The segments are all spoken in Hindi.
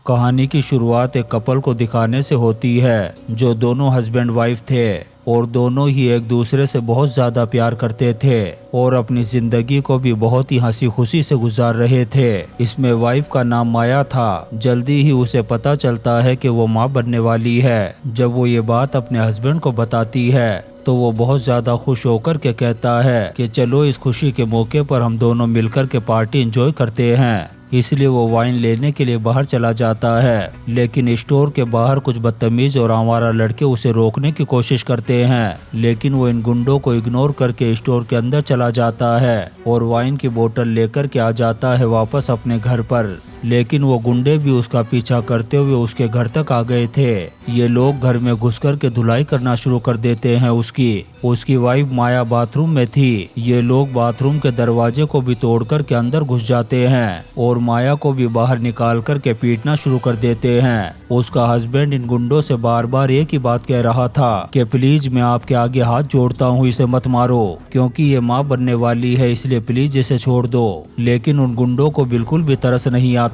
कहानी की शुरुआत एक कपल को दिखाने से होती है जो दोनों हस्बैंड वाइफ थे और दोनों ही एक दूसरे से बहुत ज़्यादा प्यार करते थे और अपनी ज़िंदगी को भी बहुत ही हंसी खुशी से गुजार रहे थे। इसमें वाइफ का नाम माया था। जल्दी ही उसे पता चलता है कि वो माँ बनने वाली है। जब वो ये बात अपने हस्बैंड को बताती है तो वो बहुत ज़्यादा खुश होकर के कहता है कि चलो इस खुशी के मौके पर हम दोनों मिलकर के पार्टी एंजॉय करते हैं। इसलिए वो वाइन लेने के लिए बाहर चला जाता है, लेकिन स्टोर के बाहर कुछ बदतमीज और आवारा लड़के उसे रोकने की कोशिश करते हैं, लेकिन वो इन गुंडों को इग्नोर करके स्टोर के अंदर चला जाता है और वाइन की बोतल लेकर के आ जाता है वापस अपने घर पर। लेकिन वो गुंडे भी उसका पीछा करते हुए उसके घर तक आ गए थे। ये लोग घर में घुसकर के धुलाई करना शुरू कर देते हैं। उसकी वाइफ माया बाथरूम में थी। ये लोग बाथरूम के दरवाजे को भी तोड़कर के अंदर घुस जाते हैं और माया को भी बाहर निकाल कर के पीटना शुरू कर देते हैं। उसका हस्बैंड इन गुंडों से बार बार एक ही बात कह रहा था कि प्लीज मैं आपके आगे हाथ जोड़ता हूँ, इसे मत मारो, क्योंकि ये माँ बनने वाली है, इसलिए प्लीज इसे छोड़ दो। लेकिन उन गुंडों को बिल्कुल भी तरस नहीं आता।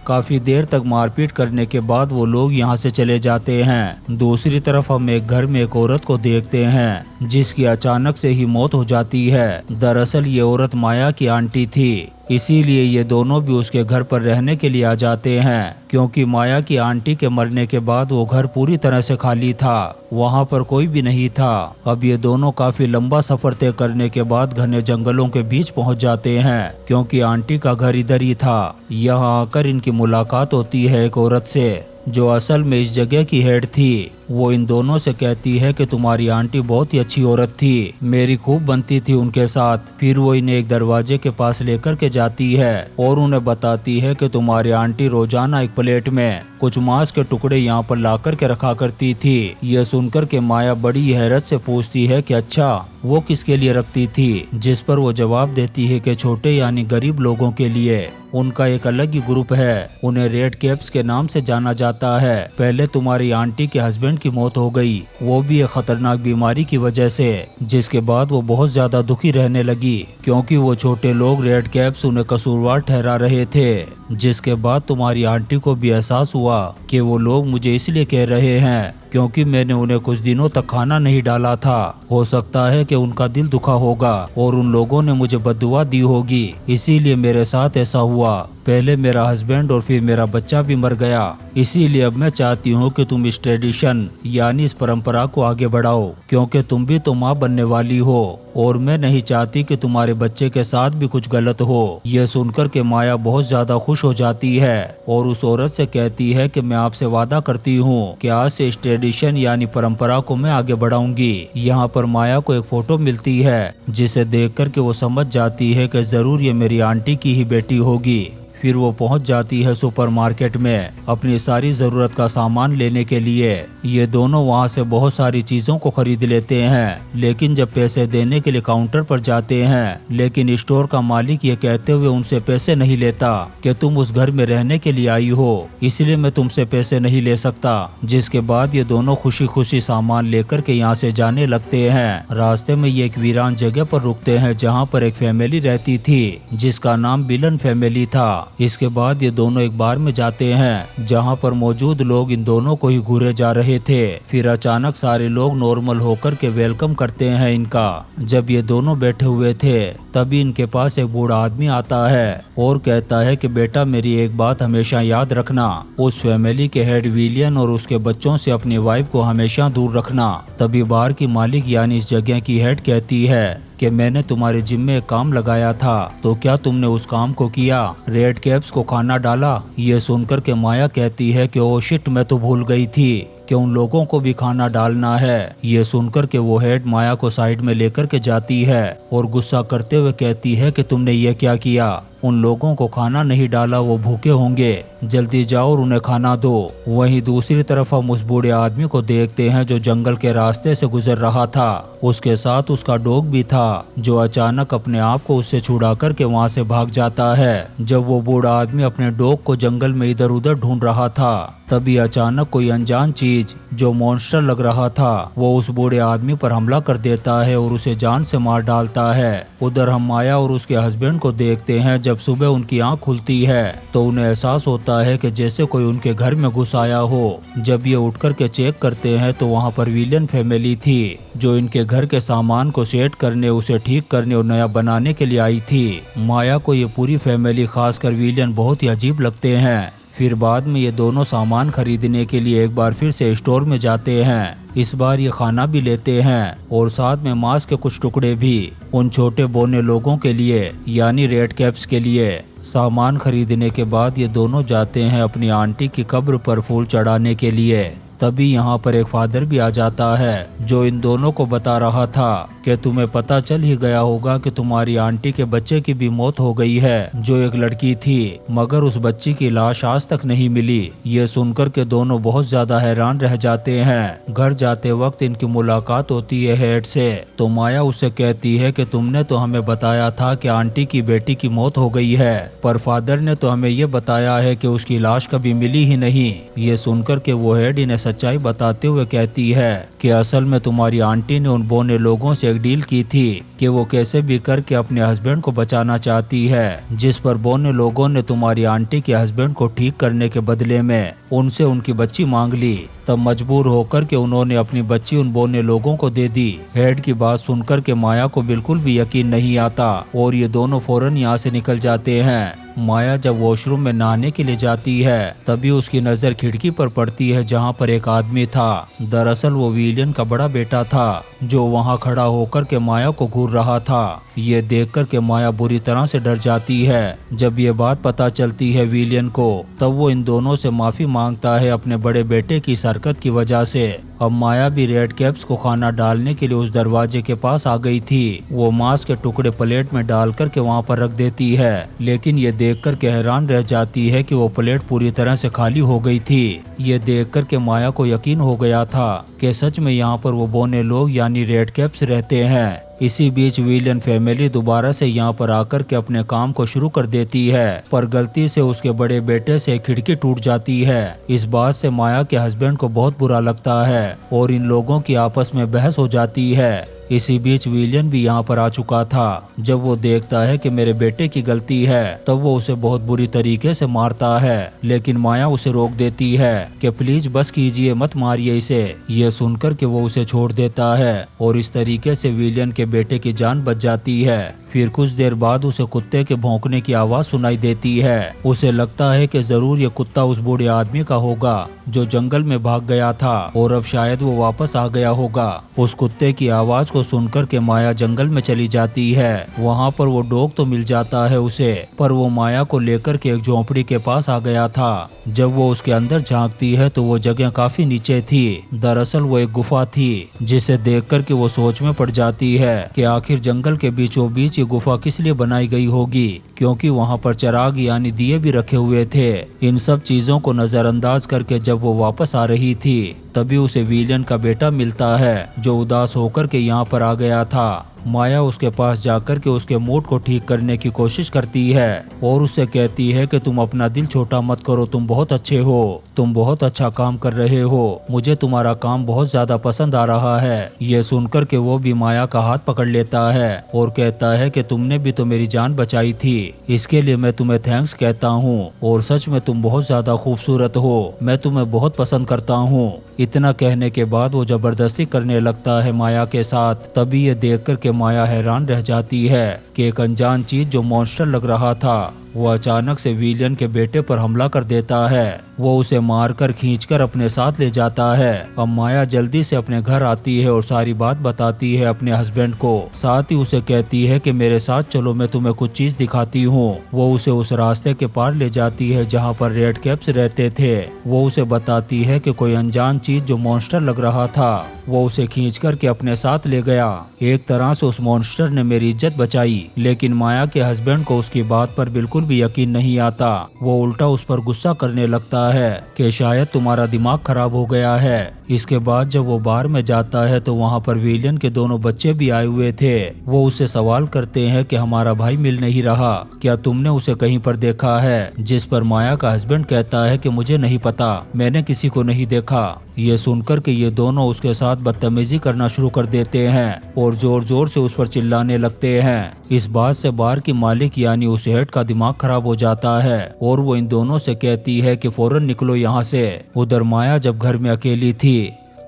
काफी देर तक मारपीट करने के बाद वो लोग यहाँ से चले जाते हैं। दूसरी तरफ हम एक घर में एक औरत को देखते हैं जिसकी अचानक से ही मौत हो जाती है। दरअसल ये औरत माया की आंटी थी, इसीलिए ये दोनों भी उसके घर पर रहने के लिए आ जाते हैं, क्योंकि माया की आंटी के मरने के बाद वो घर पूरी तरह से खाली था, वहाँ पर कोई भी नहीं था। अब ये दोनों काफी लंबा सफर तय करने के बाद घने जंगलों के बीच पहुँच जाते हैं, क्योंकि आंटी का घर इधर ही था। यहाँ आकर इनकी मुलाकात होती है एक औरत से जो असल में इस जगह की हेड थी। वो इन दोनों से कहती है कि तुम्हारी आंटी बहुत ही अच्छी औरत थी, मेरी खूब बनती थी उनके साथ। फिर वो इन्हें एक दरवाजे के पास लेकर के जाती है और उन्हें बताती है कि तुम्हारी आंटी रोजाना एक प्लेट में कुछ मांस के टुकड़े यहाँ पर ला कर के रखा करती थी। यह सुनकर के माया बड़ी हैरत से पूछती है कि अच्छा वो किसके लिए रखती थी, जिस पर वो जवाब देती है कि छोटे यानी गरीब लोगों के लिए। उनका एक अलग ही ग्रुप है, उन्हें रेड कैप्स के नाम से जाना जाता है। पहले तुम्हारी आंटी के हस्बैंड की मौत हो गई, वो भी एक खतरनाक बीमारी की वजह से, जिसके बाद वो बहुत ज्यादा दुखी रहने लगी, क्योंकि वो छोटे लोग रेड कैप्स उन्हें कसूरवार ठहरा रहे थे। जिसके बाद तुम्हारी आंटी को भी एहसास हुआ कि वो लोग मुझे इसलिए कह रहे हैं क्योंकि मैंने उन्हें कुछ दिनों तक खाना नहीं डाला था। हो सकता है कि उनका दिल दुखा होगा और उन लोगों ने मुझे बद्दुआ दी होगी, इसीलिए मेरे साथ ऐसा हुआ। पहले मेरा हस्बैंड और फिर मेरा बच्चा भी मर गया, इसीलिए अब मैं चाहती हूँ कि तुम इस ट्रेडिशन यानी इस परंपरा को आगे बढ़ाओ, क्योंकि तुम भी तो माँ बनने वाली हो और मैं नहीं चाहती कि तुम्हारे बच्चे के साथ भी कुछ गलत हो। यह सुनकर के माया बहुत ज्यादा खुश हो जाती है और उस औरत से कहती है कि मैं आपसे वादा करती हूँ कि आज से इस ट्रेडिशन यानी परंपरा को मैं आगे बढ़ाऊंगी। यहाँ पर माया को एक फोटो मिलती है जिसे देख कर के वो समझ जाती है कि जरूर ये मेरी आंटी की ही बेटी होगी। फिर वो पहुंच जाती है सुपरमार्केट में अपनी सारी ज़रूरत का सामान लेने के लिए। ये दोनों वहां से बहुत सारी चीज़ों को खरीद लेते हैं, लेकिन जब पैसे देने के लिए काउंटर पर जाते हैं, लेकिन स्टोर का मालिक ये कहते हुए उनसे पैसे नहीं लेता कि तुम उस घर में रहने के लिए आई हो, इसलिए मैं तुमसे पैसे नहीं ले सकता। जिसके बाद ये दोनों खुशी खुशी सामान लेकर के यहाँ से जाने लगते हैं। रास्ते में ये एक वीरान जगह पर रुकते हैं जहाँ पर एक फैमिली रहती थी जिसका नाम बिलन फैमिली था। इसके बाद ये दोनों एक बार में जाते हैं जहां पर मौजूद लोग इन दोनों को ही घूरे जा रहे थे। फिर अचानक सारे लोग नॉर्मल होकर के वेलकम करते हैं इनका। जब ये दोनों बैठे हुए थे तभी इनके पास एक बूढ़ा आदमी आता है और कहता है कि बेटा मेरी एक बात हमेशा याद रखना, उस फैमिली के हेड विलियन और उसके बच्चों से अपनी वाइफ को हमेशा दूर रखना। तभी बार की मालिक यानी इस जगह की हेड कहती है कि मैंने तुम्हारे जिम्मे एक काम लगाया था, तो क्या तुमने उस काम को किया? रेड कैप्स को खाना डाला? ये सुनकर के माया कहती है कि ओ शिट, मैं तो भूल गई थी कि उन लोगों को भी खाना डालना है। ये सुनकर के वो हेड माया को साइड में लेकर के जाती है और गुस्सा करते हुए कहती है कि तुमने ये क्या किया? उन लोगों को खाना नहीं डाला, वो भूखे होंगे, जल्दी जाओ और उन्हें खाना दो। वहीं दूसरी तरफ हम उस बूढ़े आदमी को देखते हैं जो जंगल के रास्ते से गुजर रहा था। उसके साथ उसका डॉग भी था जो अचानक अपने आप को उससे छुड़ा करके वहां से भाग जाता है। जब वो बूढ़ा आदमी अपने डॉग को जंगल में इधर उधर ढूंढ रहा था तभी अचानक कोई अनजान चीज जो मॉन्स्टर लग रहा था वो उस बूढ़े आदमी पर हमला कर देता है और उसे जान से मार डालता है। उधर हम माया और उसके हस्बैंड को देखते हैं जब जब सुबह उनकी आंख खुलती है तो उन्हें एहसास होता है कि जैसे कोई उनके घर में घुस आया हो। जब ये उठकर के चेक करते हैं तो वहाँ पर विलियन फैमिली थी जो इनके घर के सामान को सेट करने, उसे ठीक करने और नया बनाने के लिए आई थी। माया को ये पूरी फैमिली खासकर विलियन बहुत ही अजीब लगते हैं। फिर बाद में ये दोनों सामान खरीदने के लिए एक बार फिर से स्टोर में जाते हैं। इस बार ये खाना भी लेते हैं और साथ में मांस के कुछ टुकड़े भी उन छोटे बौने लोगों के लिए यानी रेड कैप्स के लिए। सामान खरीदने के बाद ये दोनों जाते हैं अपनी आंटी की कब्र पर फूल चढ़ाने के लिए। तभी यहाँ पर एक फादर भी आ जाता है जो इन दोनों को बता रहा था कि तुम्हें पता चल ही गया होगा कि तुम्हारी आंटी के बच्चे की भी मौत हो गई है जो एक लड़की थी, मगर उस बच्ची की लाश आज तक नहीं मिली। ये सुनकर के दोनों बहुत ज्यादा हैरान रह जाते हैं। घर जाते वक्त इनकी मुलाकात होती है हेड से, तो माया उससे कहती है कि तुमने तो हमें बताया था कि आंटी की बेटी की मौत हो गई है, पर फादर ने तो हमें ये बताया है कि उसकी लाश कभी मिली ही नहीं। ये सुनकर के वो हेड इन्हें सच्चाई बताते हुए कहती है कि असल में तुम्हारी आंटी ने उन बौने लोगों से एक डील की थी कि वो कैसे भी करके अपने हस्बैंड को बचाना चाहती है, जिस पर बौने लोगों ने तुम्हारी आंटी के हस्बैंड को ठीक करने के बदले में उनसे उनकी बच्ची मांग ली। तब मजबूर होकर के उन्होंने अपनी बच्ची उन बौने लोगों को दे दी। हेड की बात सुनकर के माया को बिल्कुल भी यकीन नहीं आता और ये दोनों फौरन यहाँ से निकल जाते हैं। माया जब वॉशरूम में नहाने के लिए जाती है तभी उसकी नजर खिड़की पर पड़ती है जहाँ पर एक आदमी था। दरअसल वो विलियन का बड़ा बेटा था जो वहाँ खड़ा होकर के माया को घूर रहा था। ये देखकर के माया बुरी तरह से डर जाती है। जब ये बात पता चलती है विलियन को तब वो इन दोनों से माफी मांगता है अपने बड़े बेटे की इस हरकत की वजह से। अब माया भी रेड कैप्स को खाना डालने के लिए उस दरवाजे के पास आ गई थी। वो मांस के टुकड़े प्लेट में डाल करके वहाँ पर रख देती है, लेकिन ये देखकर के हैरान रह जाती है कि वो प्लेट पूरी तरह से खाली हो गई थी। ये देखकर के माया को यकीन हो गया था कि सच में यहाँ पर वो बौने लोग यानी रेड कैप्स रहते हैं। इसी बीच विलियन फैमिली दोबारा से यहाँ पर आकर के अपने काम को शुरू कर देती है, पर गलती से उसके बड़े बेटे से खिड़की टूट जाती है। इस बात से माया के हस्बैंड को बहुत बुरा लगता है और इन लोगों की आपस में बहस हो जाती है। इसी बीच विलियन भी यहाँ पर आ चुका था। जब वो देखता है कि मेरे बेटे की गलती है तब वो उसे बहुत बुरी तरीके से मारता है, लेकिन माया उसे रोक देती है कि प्लीज बस कीजिए, मत मारिए इसे। ये सुनकर के वो उसे छोड़ देता है और इस तरीके से विलियन के बेटे की जान बच जाती है। फिर कुछ देर बाद उसे कुत्ते के भौंकने की आवाज सुनाई देती है। उसे लगता है कि जरूर ये कुत्ता उस बूढ़े आदमी का होगा जो जंगल में भाग गया था और अब शायद वो वापस आ गया होगा। उस कुत्ते की आवाज को सुनकर के माया जंगल में चली जाती है। वहाँ पर वो डॉग तो मिल जाता है उसे, पर वो माया को लेकर के एक झोंपड़ी के पास आ गया था। जब वो उसके अंदर झांकती है तो वो जगह काफी नीचे थी। दरअसल वो एक गुफा थी जिसे देखकर के वो सोच में पड़ जाती है कि आखिर जंगल के बीचों बीच ये गुफा किस लिए बनाई गई होगी, क्योंकि वहाँ पर चिराग यानी दिए भी रखे हुए थे। इन सब चीजों को नजरअंदाज करके जब वो वापस आ रही थी तभी उसे विलियन का बेटा मिलता है जो उदास होकर के यहाँ पर आ गया था। माया उसके पास जाकर के उसके मूड को ठीक करने की कोशिश करती है और उससे कहती है कि तुम अपना दिल छोटा मत करो, तुम बहुत अच्छे हो, तुम बहुत अच्छा काम कर रहे हो, मुझे तुम्हारा काम बहुत ज्यादा पसंद आ रहा है। ये सुनकर के वो भी माया का हाथ पकड़ लेता है और कहता है कि तुमने भी तो मेरी जान बचाई थी, इसके लिए मैं तुम्हें थैंक्स कहता हूँ और सच में तुम बहुत ज्यादा खूबसूरत हो, मैं तुम्हें बहुत पसंद करता हूँ। इतना कहने के बाद वो जबरदस्ती करने लगता है माया के साथ। तभी ये देख कर के माया हैरान रह जाती है कि एक अनजान चीज जो मॉन्स्टर लग रहा था वो अचानक से विलियन के बेटे पर हमला कर देता है। वो उसे मारकर खींचकर अपने साथ ले जाता है। अब माया जल्दी से अपने घर आती है और सारी बात बताती है अपने हस्बैंड को। साथ ही उसे कहती है कि मेरे साथ चलो, मैं तुम्हें कुछ चीज दिखाती हूँ। वो उसे उस रास्ते के पार ले जाती है जहाँ पर रेड कैप्स रहते थे। वो उसे बताती है कि कोई अनजान चीज जो मॉन्स्टर लग रहा था वो उसे खींच करके अपने साथ ले गया। एक तरह से उस मॉन्स्टर ने मेरी इज्जत बचाई, लेकिन माया के हस्बैंड को उसकी बात पर बिल्कुल भी यकीन नहीं आता। वो उल्टा उस पर गुस्सा करने लगता है कि शायद तुम्हारा दिमाग खराब हो गया है। इसके बाद जब वो बार में जाता है तो वहाँ पर विलियन के दोनों बच्चे भी आए हुए थे। वो उससे सवाल करते हैं कि हमारा भाई मिल नहीं रहा, क्या तुमने उसे कहीं पर देखा है? जिस पर माया का हस्बैंड कहता है कि मुझे नहीं पता, मैंने किसी को नहीं देखा। ये सुनकर के ये दोनों उसके साथ बदतमीजी करना शुरू कर देते हैं और जोर जोर से उस पर चिल्लाने लगते हैं। इस बात से बार की मालिक यानी उस हेड का दिमाग खराब हो जाता है और वो इन दोनों से कहती है कि फौरन निकलो यहाँ से। उधर माया जब घर में अकेली थी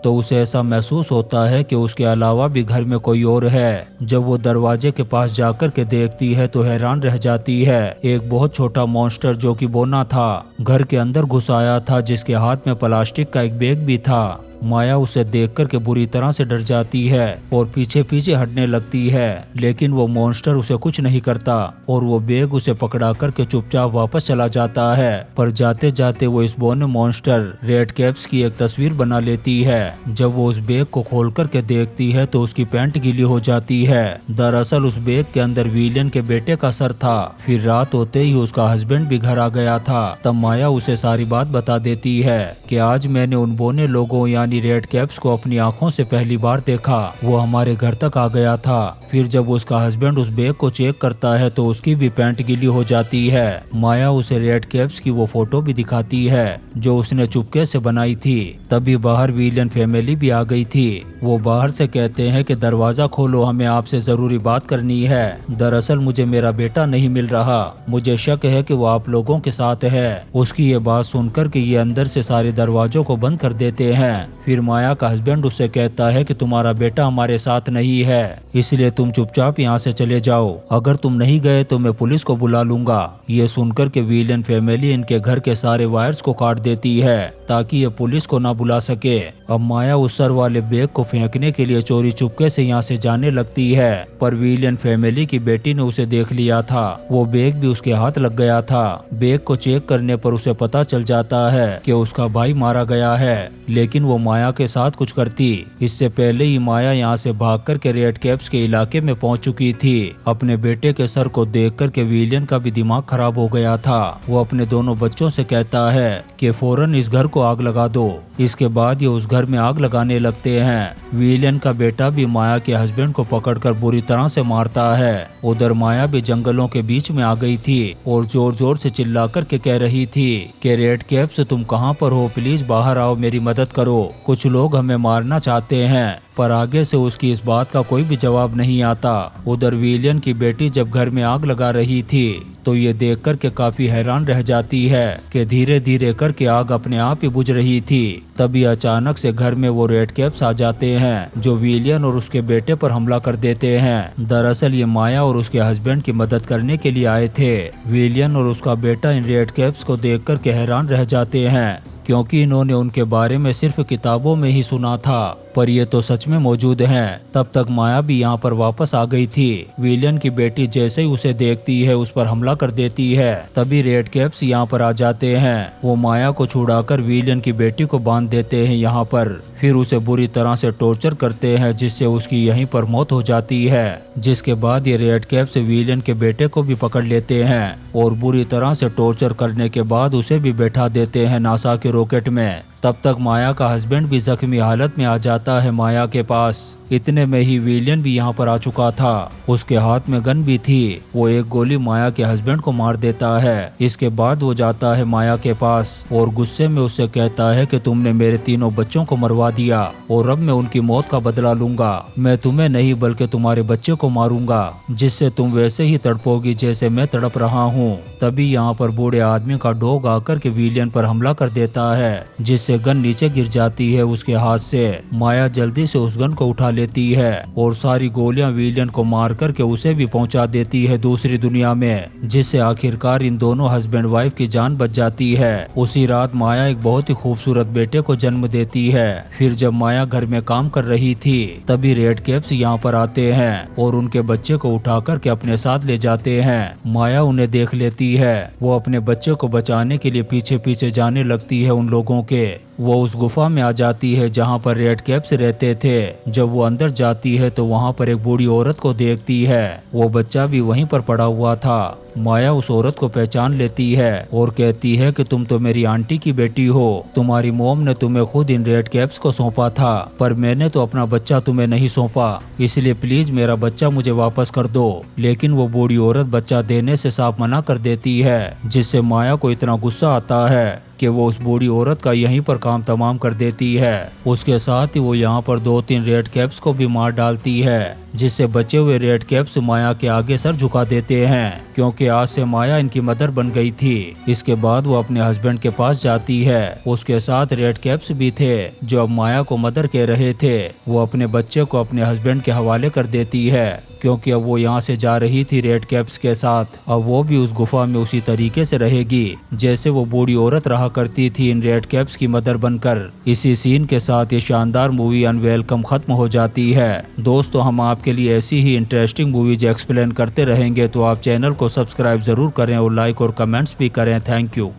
तो उसे ऐसा महसूस होता है कि उसके अलावा भी घर में कोई और है। जब वो दरवाजे के पास जाकर के देखती है तो हैरान रह जाती है। एक बहुत छोटा मॉन्स्टर जो कि बोना था घर के अंदर घुस आया था, जिसके हाथ में प्लास्टिक का एक बैग भी था। माया उसे देखकर के बुरी तरह से डर जाती है और पीछे पीछे हटने लगती है, लेकिन वो मॉन्स्टर उसे कुछ नहीं करता और वो बैग उसे पकड़ा करके चुपचाप वापस चला जाता है। पर जाते जाते वो इस बोने मॉन्स्टर रेड कैप्स की एक तस्वीर बना लेती है। जब वो उस बैग को खोल करके देखती है तो उसकी पैंट गीली हो जाती है। दरअसल उस बैग के अंदर विलियन के बेटे का सर था। फिर रात होते ही उसका हस्बैंड भी घर आ गया था। तब माया उसे सारी बात बता देती है कि आज मैंने उन बोने लोगों रेड कैप्स को अपनी आंखों से पहली बार देखा। वो हमारे घर तक आ गया था। फिर जब उसका हस्बैंड उस बैग को चेक करता है तो उसकी भी पैंट गीली हो जाती है। माया उसे रेड कैप्स की वो फोटो भी दिखाती है जो उसने चुपके से बनाई थी। तभी बाहर विलियन फैमिली भी आ गई थी। वो बाहर से कहते हैं कि दरवाजा खोलो, हमें आपसे जरूरी बात करनी है। दरअसल मुझे मेरा बेटा नहीं मिल रहा, मुझे शक है कि वो आप लोगों के साथ है। उसकी ये बात सुनकर के ये अंदर से सारे दरवाजों को बंद कर देते हैं। फिर माया का हस्बैंड उससे कहता है कि तुम्हारा बेटा हमारे साथ नहीं है, इसलिए तुम चुपचाप यहाँ से चले जाओ। अगर तुम नहीं गए तो मैं पुलिस को बुला लूंगा। ये सुनकर के विलियन फैमिली इनके घर के सारे वायर्स को काट देती है ताकि ये पुलिस को ना बुला सके। अब माया उस सर वाले बैग को फेंकने के लिए चोरी चुपके से यहाँ से जाने लगती है, पर विलियन फैमिली की बेटी ने उसे देख लिया था। वो बैग भी उसके हाथ लग गया था। बैग को चेक करने पर उसे पता चल जाता है कि उसका भाई मारा गया है, लेकिन वो माया के साथ कुछ करती। इससे पहले ही माया यहाँ से भागकर के रेड कैप्स के इलाके में पहुंच चुकी थी। अपने बेटे के सर को देखकर के विलियन का भी दिमाग खराब हो गया था। वो अपने दोनों बच्चों से कहता है कि फौरन इस घर को आग लगा दो। इसके बाद ये उस घर में आग लगाने लगते हैं। विलियन का बेटा भी माया के हस्बैंड को पकड़कर बुरी तरह से मारता है। उधर माया भी जंगलों के बीच में आ गई थी और जोर जोर से चिल्लाकर के कह रही थी कि रेड कैप्स तुम कहाँ पर हो, प्लीज बाहर आओ, मेरी मदद करो, कुछ लोग हमें मारना चाहते हैं। पर आगे से उसकी इस बात का कोई भी जवाब नहीं आता। उधर विलियन की बेटी जब घर में आग लगा रही थी तो ये देखकर के काफी हैरान रह जाती है कि धीरे धीरे करके आग अपने आप ही बुझ रही थी। तभी अचानक से घर में वो रेड कैप्स आ जाते हैं जो विलियन और उसके बेटे पर हमला कर देते हैं। दरअसल ये माया और उसके हस्बैंड की मदद करने के लिए आए थे। विलियन और उसका बेटा इन रेड कैप्स को देखकर के हैरान रह जाते हैं क्योंकि इन्होंने उनके बारे में सिर्फ किताबों में ही सुना था, पर ये तो सच में मौजूद हैं। तब तक माया भी यहाँ पर वापस आ गई थी। विलियन की बेटी जैसे ही उसे देखती है उस पर हमला कर देती है। तभी रेड कैप्स यहाँ पर आ जाते हैं। वो माया को छुड़ाकर विलियन की बेटी को बांध देते हैं यहाँ पर। फिर उसे बुरी तरह से टॉर्चर करते हैं जिससे उसकी यहीं पर मौत हो जाती है। जिसके बाद ये रेड कैप्स विलियन के बेटे को भी पकड़ लेते हैं और बुरी तरह से टॉर्चर करने के बाद उसे भी बैठा देते हैं नासा के रॉकेट में। तब तक माया का हस्बैंड भी जख्मी हालत में आ जाता है माया के पास। इतने में ही विलियन भी यहाँ पर आ चुका था। उसके हाथ में गन भी थी। वो एक गोली माया के हस्बैंड को मार देता है। इसके बाद वो जाता है माया के पास और गुस्से में उससे कहता है कि तुमने मेरे तीनों बच्चों को मरवा दिया और अब मैं उनकी मौत का बदला लूंगा। मैं तुम्हें नहीं बल्कि तुम्हारे बच्चे को मारूंगा, जिससे तुम वैसे ही तड़पोगी जैसे मैं तड़प रहा हूँ। तभी यहाँ पर बूढ़े आदमी का डॉग आकर के विलियन पर हमला कर देता है जिससे गन नीचे गिर जाती है उसके हाथ से। माया जल्दी से उस गन को उठा लेती है और सारी गोलियां विलियन को मार करके उसे भी पहुंचा देती है दूसरी दुनिया में, जिससे आखिरकार इन दोनों हस्बैंड वाइफ की जान बच जाती है। उसी रात माया एक बहुत ही खूबसूरत बेटे को जन्म देती है। फिर जब माया घर में काम कर रही थी तभी रेड कैप्स यहाँ पर आते हैं और उनके बच्चे को उठा करके अपने साथ ले जाते हैं। माया उन्हें देख लेती है। वो अपने बच्चे को बचाने के लिए पीछे पीछे जाने लगती है उन लोगों के। वो उस गुफा में आ जाती है जहाँ पर रेड कैप्स रहते थे। जब वो अंदर जाती है तो वहाँ पर एक बूढ़ी औरत को देखती है। वो बच्चा भी वहीं पर पड़ा हुआ था। माया उस औरत को पहचान लेती है और कहती है कि तुम तो मेरी आंटी की बेटी हो। तुम्हारी मोम ने तुम्हें खुद इन रेड कैप्स को सौंपा था, पर मैंने तो अपना बच्चा तुम्हें नहीं सौंपा, इसलिए प्लीज मेरा बच्चा मुझे वापस कर दो। लेकिन वो बूढ़ी औरत बच्चा देने से साफ मना कर देती है, जिससे माया को इतना गुस्सा आता है कि वो उस बूढ़ी औरत का यहीं पर काम तमाम कर देती है। उसके साथ ही वो यहाँ पर 2-3 रेड कैप्स को भी मार डालती है, जिससे बचे हुए रेड कैप्स माया के आगे सर झुका देते हैं, क्योंकि आज से माया इनकी मदर बन गई थी। इसके बाद वो अपने हस्बैंड के पास जाती है। उसके साथ रेड कैप्स भी थे जो अब माया को मदर कह रहे थे। वो अपने बच्चे को अपने हस्बैंड के हवाले कर देती है, क्योंकि अब वो यहाँ से जा रही थी रेड कैप्स के साथ। अब वो भी उस गुफा में उसी तरीके से रहेगी जैसे वो बूढ़ी औरत रहा करती थी इन रेड कैप्स की मदर बनकर। इसी सीन के साथ ये शानदार मूवी अनवेलकम खत्म हो जाती है। दोस्तों, हम आपके लिए ऐसी ही इंटरेस्टिंग मूवीज एक्सप्लेन करते रहेंगे, तो आप चैनल को सब्सक्राइब जरूर करें और लाइक और कमेंट्स भी करें। Thank you.